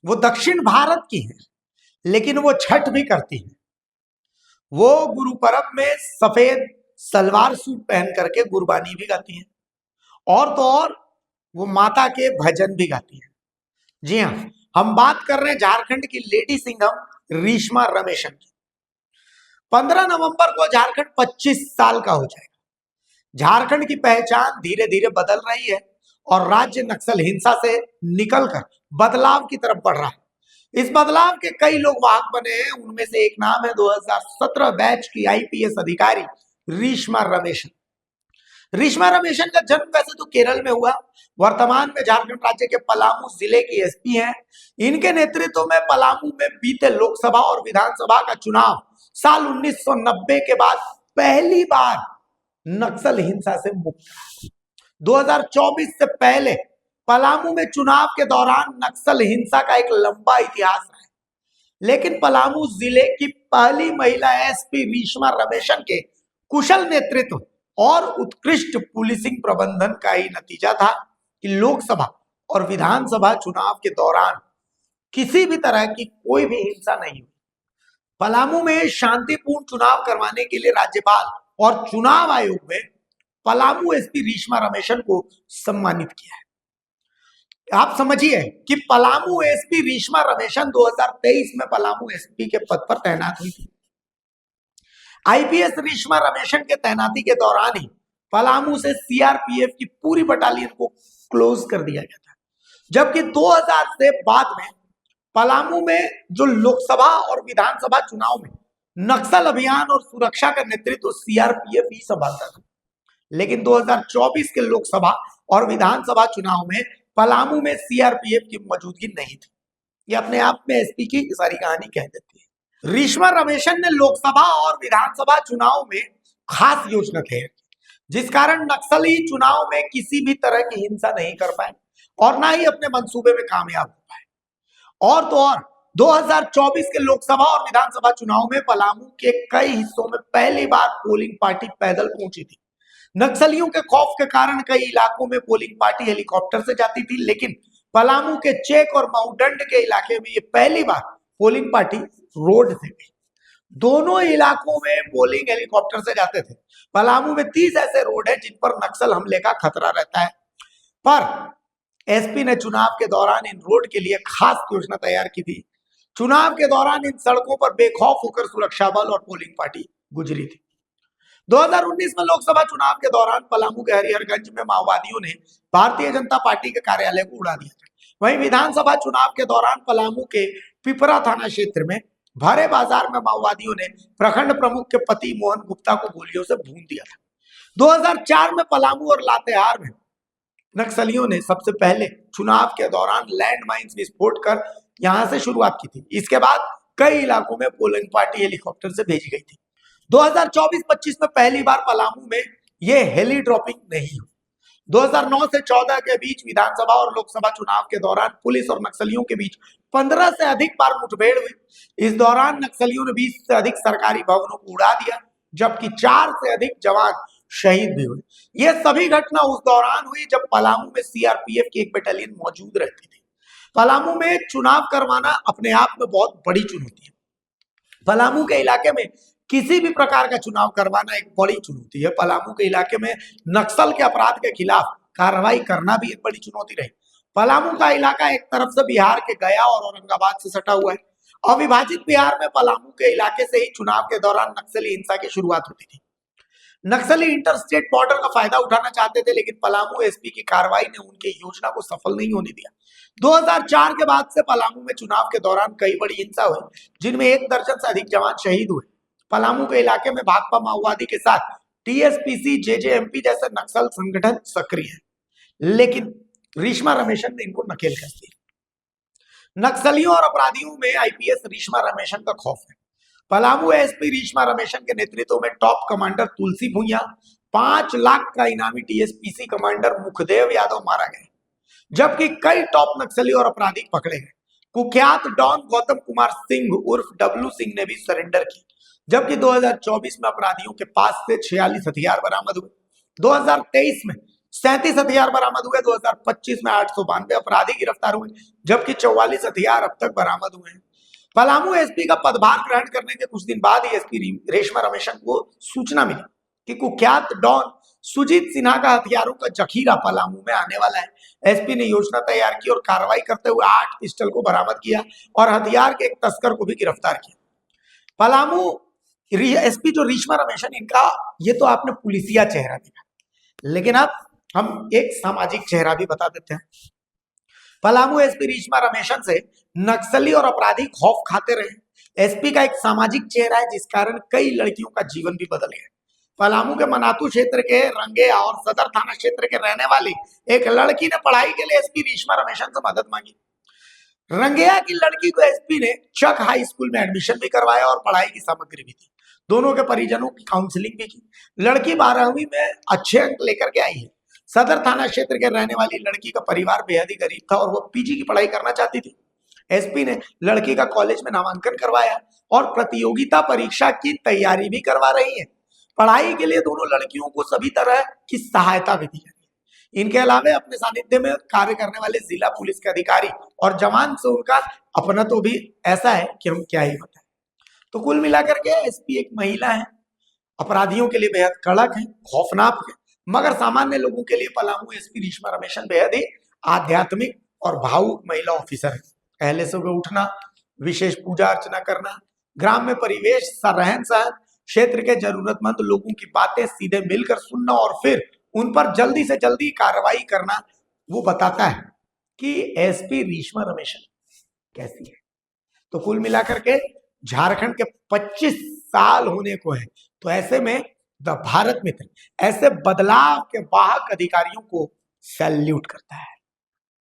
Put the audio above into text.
वो दक्षिण भारत की है, लेकिन वो छठ भी करती है। वो गुरु पर्व में सफेद सलवार सूट पहन करके गुरबानी भी गाती है, और तो और वो माता के भजन भी गाती है। जी हाँ, हम बात कर रहे हैं झारखंड की लेडी सिंघम रीश्मा रमेशन की। 15 नवंबर को झारखंड 25 साल का हो जाएगा। झारखंड की पहचान धीरे धीरे बदल रही है और राज्य नक्सल हिंसा से निकलकर बदलाव की तरफ बढ़ रहा है। इस बदलाव के कई लोग वाहक बने हैं। उनमें से एक नाम है 2017 बैच की आईपीएस अधिकारी रीश्मा रमेशन। रीश्मा रमेशन का जन्म वैसे तो केरल में हुआ, वर्तमान में झारखंड राज्य के पलामू जिले की एसपी हैं। इनके नेतृत्व में पलामू में बीते लोकसभा और विधानसभा का चुनाव साल 1990 के बाद पहली बार नक्सल हिंसा से मुक्त। 2024 से पहले पलामू में चुनाव के दौरान नक्सल हिंसा का एक लंबा इतिहास है, लेकिन पलामू जिले की पहली महिला एसपी रीश्मा रमेशन के कुशल नेतृत्व और उत्कृष्ट पुलिसिंग प्रबंधन का ही नतीजा था कि लोकसभा और विधानसभा चुनाव के दौरान किसी भी तरह की कोई भी हिंसा नहीं हुई। पलामू में शांतिपूर्ण चुनाव करवाने के लिए राज्यपाल और चुनाव आयोग ने पलामू एसपी रीश्मा रमेशन को सम्मानित किया है। आप समझिए कि पलामू एसपी रीश्मा रमेशन 2023 में पलामू एसपी के पद पर तैनात हुई थी। आईपीएस रीश्मा रमेशन के तैनाती के दौरान ही पलामू से सीआरपीएफ की पूरी बटालियन को क्लोज कर दिया गया था, जबकि 2000 से बाद में पलामू में जो लोकसभा और विधानसभा चुनाव में नक्सल अभियान और सुरक्षा का नेतृत्व सीआरपीएफ ही संभालता था। लेकिन 2024 के लोकसभा और विधानसभा चुनाव में पलामू में सीआरपीएफ की मौजूदगी नहीं थी। ये अपने आप में एसपी की सारी कहानी कह देती है। रीश्मा रमेशन ने लोकसभा और विधानसभा चुनाव में खास योजना तैयार की, जिस कारण नक्सली चुनाव में किसी भी तरह की हिंसा नहीं कर पाए और ना ही अपने मंसूबे में कामयाब हो पाए। और तो और 2024 के लोकसभा और विधानसभा चुनाव में पलामू के कई हिस्सों में पहली बार पोलिंग पार्टी पैदल पहुंची थी। नक्सलियों के खौफ के कारण कई इलाकों में पोलिंग पार्टी हेलीकॉप्टर से जाती थी, लेकिन पलामू के चेक और माउडंड के इलाके में ये पहली बार पोलिंग पार्टी रोड से गई। दोनों इलाकों में पोलिंग हेलीकॉप्टर से जाते थे। पलामू में 30 ऐसे रोड है जिन पर नक्सल हमले का खतरा रहता है, पर एसपी ने चुनाव के दौरान इन रोड के लिए खास योजना तैयार की थी। चुनाव के दौरान इन सड़कों पर बेखौफ होकर सुरक्षा बल और पोलिंग पार्टी गुजरी थी। 2019 में लोकसभा चुनाव के दौरान पलामू के हरिहरगंज में माओवादियों ने भारतीय जनता पार्टी के कार्यालय को उड़ा दिया था। वहीं विधानसभा चुनाव के दौरान पलामू के पिपरा थाना क्षेत्र में भरे बाजार में माओवादियों ने प्रखंड प्रमुख के पति मोहन गुप्ता को गोलियों से भून दिया था। 2004 में पलामू और लातेहार में नक्सलियों ने सबसे पहले चुनाव के दौरान लैंडमाइंस विस्फोट कर यहां से शुरुआत की थी। इसके बाद कई इलाकों में पोलिंग पार्टी हेलीकॉप्टर से भेजी गई थी। 2024-25 में पहली बार पलामू में यह हेली ड्रॉपिंग नहीं हुई। 2009 से 14 के बीच विधानसभा और लोकसभा चुनाव के दौरान पुलिस और नक्सलियों के बीच 15 से अधिक बार मुठभेड़ हुई। इस दौरान नक्सलियों ने 20 से अधिक सरकारी भवनों को उड़ा दिया, जबकि 4 से अधिक जवान शहीद भी हुए। यह सभी घटना उस दौरान हुई जब पलामू में सीआरपीएफ की एक बटालियन मौजूद रहती थी। पलामू में चुनाव करवाना अपने आप में बहुत बड़ी चुनौती है। पलामू के इलाके में किसी भी प्रकार का चुनाव करवाना एक बड़ी चुनौती है। पलामू के इलाके में नक्सल के अपराध के खिलाफ कार्रवाई करना भी एक बड़ी चुनौती रही। पलामू का इलाका एक तरफ से बिहार के गया और औरंगाबाद से सटा हुआ है। अविभाजित बिहार में पलामू के इलाके से ही चुनाव के दौरान नक्सली हिंसा की शुरुआत होती थी। नक्सली इंटरस्टेट बॉर्डर का फायदा उठाना चाहते थे, लेकिन पलामू एसपी की कार्रवाई ने उनकी योजना को सफल नहीं होने दिया। 2004 के बाद से पलामू में चुनाव के दौरान कई बड़ी हिंसा हुई, जिनमें 1 दर्जन से अधिक जवान शहीद हुए। पलामू के इलाके में भाकपा माओवादी के साथ टीएसपीसी, जेजेएमपी जैसे नक्सल संगठन सक्रिय है, लेकिन रीश्मा रमेशन ने इनको नकेल कस दी। नक्सलियों और अपराधियों में आईपीएस रीश्मा रमेशन का खौफ है। पलामू एसपी रीश्मा रमेशन के नेतृत्व में टॉप कमांडर तुलसी भुइया, 5 लाख का इनामी टीएसपीसी कमांडर मुखदेव यादव मारा गया, जबकि कई टॉप नक्सली और अपराधी पकड़े गए। कुख्यात डॉन गौतम कुमार सिंह उर्फ डब्लू सिंह ने भी सरेंडर की, जबकि 2024 में अपराधियों के पास से 46 हथियार बरामद हुए। 2023 में 37 हथियार बरामद हुए 2025 में, 892 अपराधी गिरफ्तार हुए, जबकि 44 हथियार अब तक बरामद हुए हैं। पलामू एसपी का पदभार ग्रहण करने के कुछ दिन बाद ही एसपी रेशमा रमेशन को सूचना मिली कि कुख्यात डॉन सुजीत सिन्हा का हथियारों का जखीरा पलामू में आने वाला है। एसपी ने योजना तैयार की और कार्रवाई करते हुए 8 पिस्टल को बरामद किया और हथियार के एक तस्कर को भी गिरफ्तार किया। पलामू एसपी जो रेशमा रमेशन, इनका ये तो आपने पुलिसिया चेहरा देखा, लेकिन अब हम एक सामाजिक चेहरा भी बता देते हैं। पलामू एसपी रेशमा रमेशन से नक्सली और अपराधी खौफ खाते रहे। एसपी का एक सामाजिक चेहरा है, जिस कारण कई लड़कियों का जीवन भी बदल गया। पलामू के मनातू क्षेत्र के रंगेया और सदर थाना क्षेत्र के रहने वाली एक लड़की ने पढ़ाई के लिए एसपी रेशमा रमेशन से मदद मांगी। रंगेया की लड़की को एसपी ने चक हाई स्कूल में एडमिशन भी करवाया और पढ़ाई की सामग्री भी दी। दोनों के परिजनों की काउंसलिंग भी की। लड़की 12वीं में अच्छे अंक लेकर के आई है। सदर थाना क्षेत्र के रहने वाली लड़की का परिवार बेहद ही गरीब था और वो पीजी की पढ़ाई करना चाहती थी। एसपी ने लड़की का कॉलेज में नामांकन करवाया और प्रतियोगिता परीक्षा की तैयारी भी करवा रही है। पढ़ाई के लिए दोनों लड़कियों को सभी तरह की सहायता भी दी जाती है। इनके अलावा अपने सानिध्य में कार्य करने वाले जिला पुलिस के अधिकारी और जवान से उनका अपना तो भी ऐसा है कि हम क्या ही बताएं। तो कुल मिलाकर के एसपी एक महिला है, अपराधियों के लिए बेहद कड़क है, खौफनाक है, मगर सामान्य लोगों के लिए पलामू एसपी रेशमा रमेशन बेहद ही आध्यात्मिक और भावुक महिला ऑफिसर है। पहले सुबह उठना, विशेष पूजा अर्चना करना, ग्राम में परिवेश, रहन सहन, क्षेत्र के जरूरतमंद लोगों की बातें सीधे मिलकर सुनना और फिर उन पर जल्दी से जल्दी कार्रवाई करना, वो बताता है कि एसपी रेशमा रमेशन कैसी है। तो कुल मिलाकर के झारखंड के 25 साल होने को है, तो ऐसे में द भारत मित्र ऐसे बदलाव के वाहक अधिकारियों को सैल्यूट करता है।